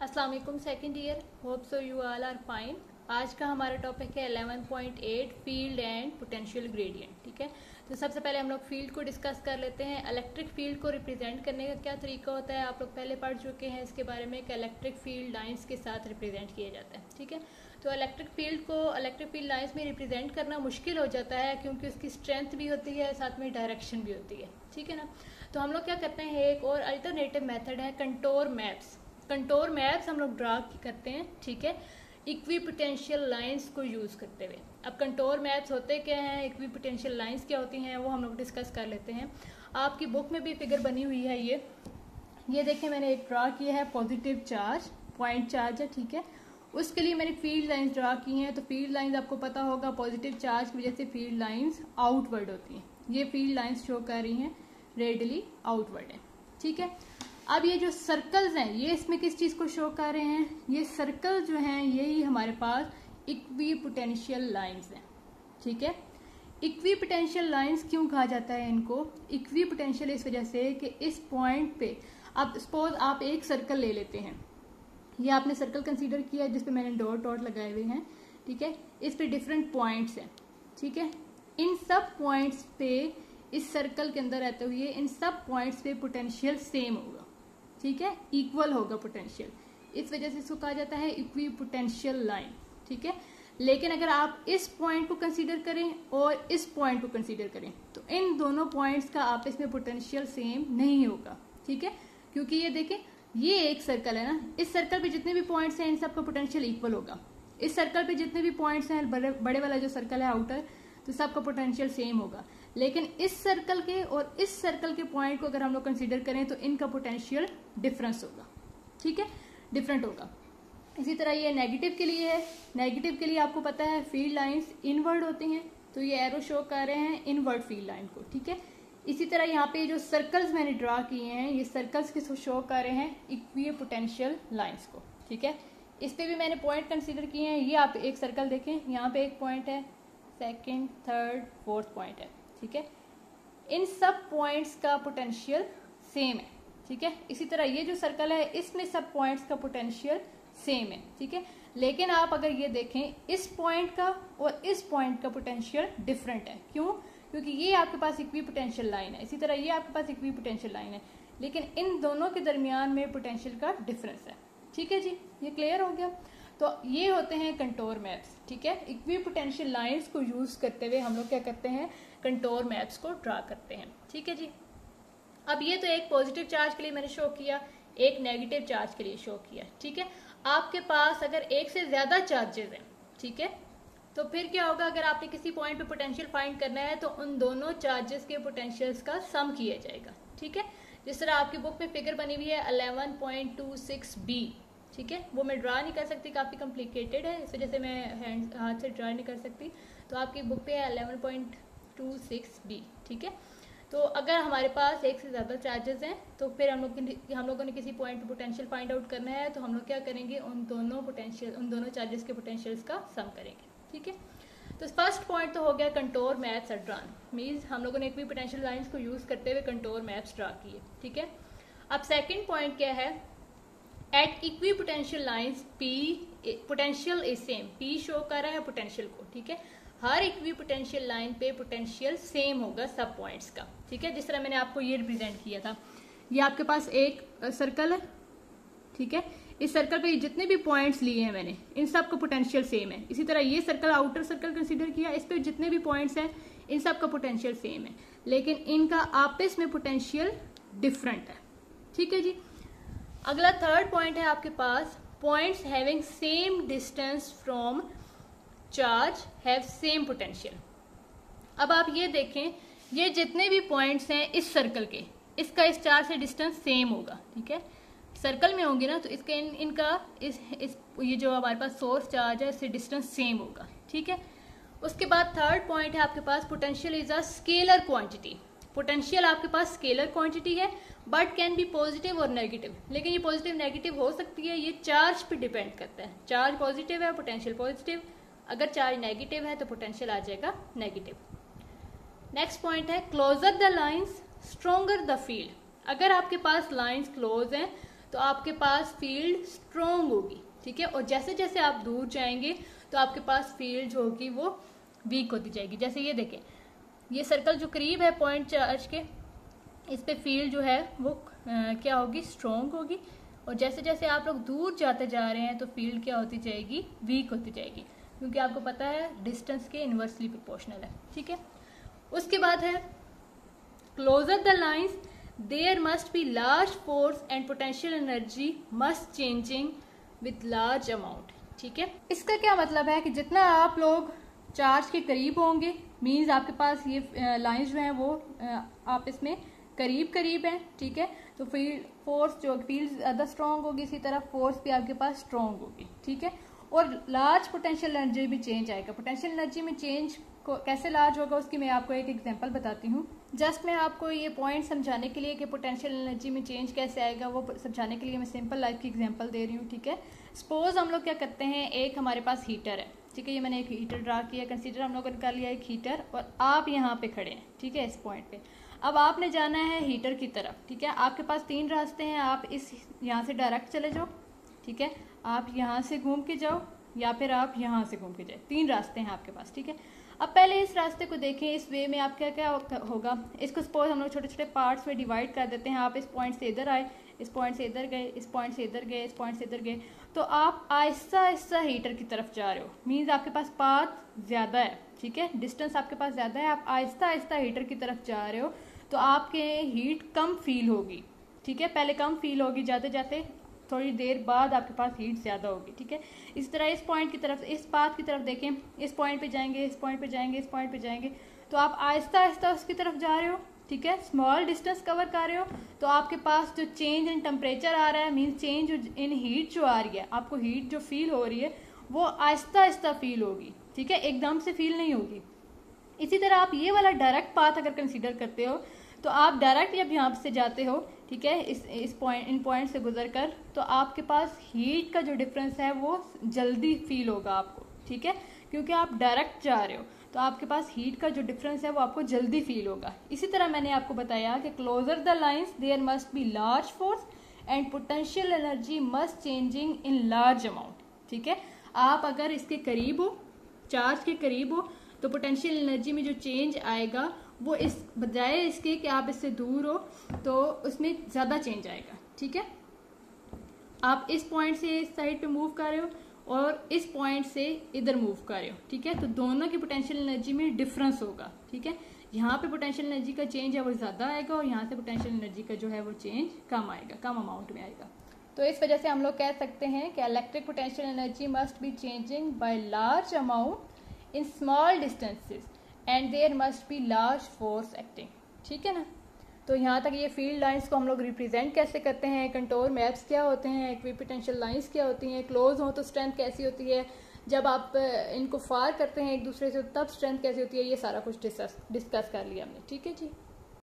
अस्सलाम वालेकुम second year, hope so you all are fine. आज का हमारा टॉपिक है 11.8 फील्ड एंड पोटेंशियल ग्रेडियंट। ठीक है, तो सबसे पहले हम लोग फील्ड को डिस्कस कर लेते हैं। इलेक्ट्रिक फील्ड को रिप्रेजेंट करने का क्या तरीका होता है, आप लोग पहले पढ़ चुके हैं इसके बारे में कि इलेक्ट्रिक फील्ड लाइंस के साथ रिप्रेजेंट किया जाता है। ठीक है, तो इलेक्ट्रिक फील्ड लाइंस में रिप्रेजेंट करना मुश्किल हो जाता है क्योंकि उसकी स्ट्रेंथ भी होती है, साथ में डायरेक्शन भी होती है। ठीक है ना, तो हम लोग क्या करते हैं, एक और अल्टरनेटिव मेथड है कंटोर मैप्स। कंटोर मैप्स हम लोग ड्रा करते हैं, ठीक है, इक्विपोटेंशियल लाइंस को यूज़ करते हुए। अब कंटोर मैप्स होते क्या हैं, इक्विपोटेंशियल लाइंस क्या होती हैं, वो हम लोग डिस्कस कर लेते हैं। आपकी बुक में भी फिगर बनी हुई है, ये देखिए मैंने एक ड्रा किया है पॉजिटिव चार्ज, पॉइंट चार्ज है। ठीक है, उसके लिए मैंने फील्ड लाइंस ड्रा की हैं। तो फील्ड लाइंस आपको पता होगा पॉजिटिव चार्ज की वजह से फील्ड लाइंस आउटवर्ड होती हैं। ये फील्ड लाइंस शो कर रही हैं रेडियली आउटवर्ड है। ठीक है, अब ये जो सर्कल्स हैं ये इसमें किस चीज को शो कर रहे हैं, ये सर्कल जो हैं यही हमारे पास इक्विपोटेंशियल लाइंस हैं। ठीक है, इक्विपोटेंशियल लाइंस क्यों कहा जाता है इनको इक्विपोटेंशियल, इस वजह से कि इस पॉइंट पे अब सपोज आप एक सर्कल ले लेते हैं, ये आपने सर्कल कंसीडर किया जिसपे मैंने डॉट डॉट लगाए हुए हैं। ठीक है, इस पे डिफरेंट पॉइंट्स हैं। ठीक है, इन सब पॉइंट्स पे इस सर्कल के अंदर रहते हुए इन सब पॉइंट्स पे पोटेंशियल सेम होगा। ठीक है, इक्वल होगा पोटेंशियल, इस वजह से इसको कहा जाता है इक्विपोटेंशियल लाइन। ठीक है, लेकिन अगर आप इस पॉइंट को कंसीडर करें और इस पॉइंट को कंसीडर करें तो इन दोनों पॉइंट्स का आपस में पोटेंशियल सेम नहीं होगा। ठीक है, क्योंकि ये देखें ये एक सर्कल है ना, इस सर्कल पे जितने भी पॉइंट्स हैं इन सबका पोटेंशियल इक्वल होगा। इस सर्कल पे जितने भी पॉइंट्स हैं बड़े वाला जो सर्कल है आउटर, तो सबका पोटेंशियल सेम होगा। लेकिन इस सर्कल के और इस सर्कल के पॉइंट को अगर हम लोग कंसीडर करें तो इनका पोटेंशियल डिफरेंस होगा। ठीक है, डिफरेंट होगा। इसी तरह ये नेगेटिव के लिए है। नेगेटिव के लिए आपको पता है फील्ड लाइंस इनवर्ड होती हैं, तो ये एरो शो कर रहे हैं इनवर्ड फील्ड लाइन को। ठीक है, इसी तरह यहाँ पे जो सर्कल्स मैंने ड्रा किए हैं ये सर्कल्स किसको शो कर रहे हैं, इक्विपोटेंशियल लाइंस को। ठीक है, इस पे भी मैंने पॉइंट कंसीडर किए हैं। ये आप एक सर्कल देखें, यहाँ पे एक पॉइंट है, सेकंड, थर्ड, फोर्थ पॉइंट है। ठीक है, इन सब पॉइंट्स का पोटेंशियल सेम है। ठीक है, इसी तरह ये जो सर्कल है इसमें सब पॉइंट्स का पोटेंशियल सेम है। ठीक है, लेकिन आप अगर ये देखें इस पॉइंट का और इस पॉइंट का पोटेंशियल डिफरेंट है। क्यों, क्योंकि ये आपके पास इक्विपोटेंशियल लाइन है, इसी तरह ये आपके पास इक्विपोटेंशियल लाइन है, लेकिन इन दोनों के दरमियान में पोटेंशियल का डिफरेंस है। ठीक है जी, ये क्लियर हो गया। तो ये होते हैं कंटोर मैप्स। ठीक है, इक्विपोटेंशियल लाइंस को यूज करते हुए हम लोग क्या करते हैं, कंटोर मैप्स को ड्रा करते हैं। ठीक है जी, अब ये तो एक पॉजिटिव चार्ज के लिए मैंने शो किया, एक नेगेटिव चार्ज के लिए शो किया। ठीक है, आपके पास अगर एक से ज्यादा चार्जेस हैं, ठीक है, तो फिर क्या होगा, अगर आपने किसी पॉइंट पे पोटेंशियल फाइंड करना है तो उन दोनों चार्जेस के पोटेंशियल्स का सम किया जाएगा। ठीक है, जिस तरह आपकी बुक में फिगर बनी हुई है 11.26b। ठीक है, वो मैं ड्रा नहीं कर सकती, काफी कॉम्प्लिकेटेड है, इस वजह से मैं हाथ से ड्रा नहीं कर सकती। तो आपकी बुक पे है 11.26b। ठीक है, तो अगर हमारे पास एक से ज्यादा चार्जेस हैं तो फिर हम लोगों ने किसी पॉइंट पे पोटेंशियल फाइंड आउट करना है तो हम लोग क्या करेंगे, उन दोनों चार्जेस के पोटेंशियल्स का सम करेंगे। ठीक है, तो फर्स्ट पॉइंट तो हो गया कंटोर मैप्स ड्रॉन, मीन्स हम लोगों ने इक्विपोटेंशियल लाइंस को यूज करते हुए कंटोर मैप्स ड्रा किए। ठीक है, अब सेकंड पॉइंट क्या है, at equipotential lines P potential is same. P show कर रहा है पोटेंशियल को। ठीक है, हर इक्विपोटेंशियल लाइन पे पोटेंशियल सेम होगा सब पॉइंट्स का। ठीक है, जिस तरह मैंने आपको ये रिप्रेजेंट किया था, ये आपके पास एक सर्कल है। ठीक है, इस सर्कल पे जितने भी पॉइंट्स लिए हैं मैंने इन सब का पोटेंशियल सेम है। इसी तरह ये सर्कल आउटर सर्कल कंसीडर किया, इस पे जितने भी पॉइंट्स हैं इन सब का पोटेंशियल सेम है, लेकिन इनका आपस में पोटेंशियल डिफरेंट है। ठीक है जी, अगला थर्ड पॉइंट है आपके पास, points having same distance from charge have same potential. अब आप ये देखें, ये जितने भी पॉइंट्स हैं इस सर्कल के, इसका इस चार्ज से डिस्टेंस सेम होगा। ठीक है, सर्कल में होंगे ना तो इसके इनका ये जो हमारे पास सोर्स चार्ज है इससे डिस्टेंस सेम होगा। ठीक है, उसके बाद थर्ड पॉइंट है आपके पास, potential is a scalar quantity. Potential आपके पास स्केलर क्वांटिटी है बट कैन बी पॉजिटिव और नेगेटिव, लेकिन ये पॉजिटिव नेगेटिव हो सकती है, ये चार्ज पे डिपेंड करता है। चार्ज पॉजिटिव है पोटेंशियल पॉजिटिव, अगर चार्ज नेगेटिव है तो पोटेंशियल आ जाएगा नेगेटिव। नेक्स्ट पॉइंट है, closer the lines stronger the field. अगर आपके पास लाइंस क्लोज हैं तो आपके पास फील्ड स्ट्रोंग होगी, ठीक है। और जैसे जैसे आप दूर जाएंगे तो आपके पास फील्ड जो होगी वो वीक होती जाएगी। जैसे ये देखें, ये सर्कल जो करीब है पॉइंट चार्ज के, इस पे फील्ड जो है वो क्या होगी, स्ट्रोंग होगी। और जैसे जैसे आप लोग दूर जाते जा रहे हैं तो फील्ड क्या होती जाएगी, वीक होती जाएगी, क्योंकि आपको पता है डिस्टेंस के इन्वर्सली प्रोपोर्शनल है, ठीक है। उसके बाद है closer the lines there must be large force and potential energy must changing with large amount, ठीक है। इसका क्या मतलब है कि जितना आप लोग चार्ज के करीब होंगे, मीन्स आपके पास ये लाइंस जो हैं वो आपस में करीब करीब हैं, ठीक है। तो फील्ड फोर्स जो फील्ड ज़्यादा स्ट्रॉन्ग होगी, इसी तरह फोर्स भी आपके पास स्ट्रॉन्ग होगी, ठीक है। और लार्ज पोटेंशियल एनर्जी भी चेंज आएगा। पोटेंशियल एनर्जी में चेंज को कैसे लार्ज होगा उसकी मैं आपको एक एग्जांपल बताती हूँ। जस्ट मैं आपको ये पॉइंट समझाने के लिए कि पोटेंशियल एनर्जी में चेंज कैसे आएगा वो समझाने के लिए मैं सिंपल लाइफ की एग्जांपल दे रही हूँ, ठीक है। सपोज हम लोग क्या करते हैं, एक हमारे पास हीटर है, ठीक है। ये मैंने एक हीटर ड्रा किया, कंसीडर हम लोगों ने कर लिया एक हीटर, और आप यहाँ पे खड़े हैं, ठीक है, इस पॉइंट पे। अब आपने जाना है हीटर की तरफ, ठीक है। आपके पास 3 रास्ते हैं, आप इस यहाँ से डायरेक्ट चले जाओ, ठीक है, आप यहाँ से घूम के जाओ, या फिर आप यहाँ से घूम के जाए। 3 रास्ते हैं आपके पास, ठीक है। अब पहले इस रास्ते को देखें, इस वे में आप क्या क्या होगा, इसको सपोज हम लोग छोटे छोटे पार्ट्स में डिवाइड कर देते हैं। आप इस पॉइंट से इधर आए, इस पॉइंट से इधर गए, इस पॉइंट से इधर गए, इस पॉइंट से इधर गए, तो आप आहिस्ता आहिस्ता हीटर की तरफ जा रहे हो। मीन्स आपके पास पाथ ज़्यादा है, ठीक है, डिस्टेंस आपके पास ज़्यादा है, आप आहिस्ता आहिस्ता हीटर की तरफ जा रहे हो, तो आपके हीट कम फील होगी, ठीक है। पहले कम फील होगी, जाते जाते थोड़ी देर बाद आपके पास हीट ज़्यादा होगी, ठीक है। इसी तरह इस पॉइंट की तरफ, इस पाथ की तरफ देखें, इस पॉइंट पे जाएंगे, इस पॉइंट पे जाएंगे, इस पॉइंट पे जाएंगे, तो आप आहिस्ता आहिस्ता उसकी तरफ जा रहे हो, ठीक है, स्मॉल डिस्टेंस कवर कर रहे हो। तो आपके पास जो चेंज इन टेम्परेचर आ रहा है, मीन्स चेंज इन हीट जो आ रही है, आपको हीट जो फील हो रही है वो आहिस्ता आहिस्ता फील होगी, ठीक है, एकदम से फील नहीं होगी। इसी तरह आप ये वाला डायरेक्ट पाथ अगर कंसीडर करते हो, तो आप डायरेक्ट जब यहाँ से जाते हो, ठीक है, इस पॉइंट इन पॉइंट से गुजर कर, तो आपके पास हीट का जो डिफरेंस है वो जल्दी फील होगा आपको, ठीक है, क्योंकि आप डायरेक्ट जा रहे हो, तो आपके पास हीट का जो डिफरेंस है वो आपको जल्दी फील होगा। इसी तरह मैंने आपको बताया कि closer the lines there must be large force and potential energy must changing in large amount, ठीक है। आप अगर इसके करीब हो, चार्ज के करीब हो, तो पोटेंशियल एनर्जी में जो चेंज आएगा वो इस बजाय इसके कि आप इससे दूर हो तो उसमें ज़्यादा चेंज आएगा, ठीक है। आप इस पॉइंट से इस साइड पे मूव कर रहे हो और इस पॉइंट से इधर मूव कर रहे हो, ठीक है, तो दोनों की पोटेंशियल एनर्जी में डिफरेंस होगा, ठीक है। यहाँ पे पोटेंशियल एनर्जी का चेंज है वो ज़्यादा आएगा और यहाँ से पोटेंशियल एनर्जी का जो है वो चेंज कम आएगा, कम अमाउंट में आएगा। तो इस वजह से हम लोग कह सकते हैं कि electric potential energy must be changing by large amount in small distances and there must be large force acting, ठीक है ना। तो यहाँ तक ये फील्ड लाइंस को हम लोग रिप्रेजेंट कैसे करते हैं, कंटूर मैप्स क्या होते हैं, इक्विपोटेंशियल लाइंस क्या होती हैं, क्लोज हो तो स्ट्रेंथ कैसी होती है, जब आप इनको फार करते हैं एक दूसरे से तब स्ट्रेंथ कैसी होती है, ये सारा कुछ डिस्कस कर लिया हमने, ठीक है जी।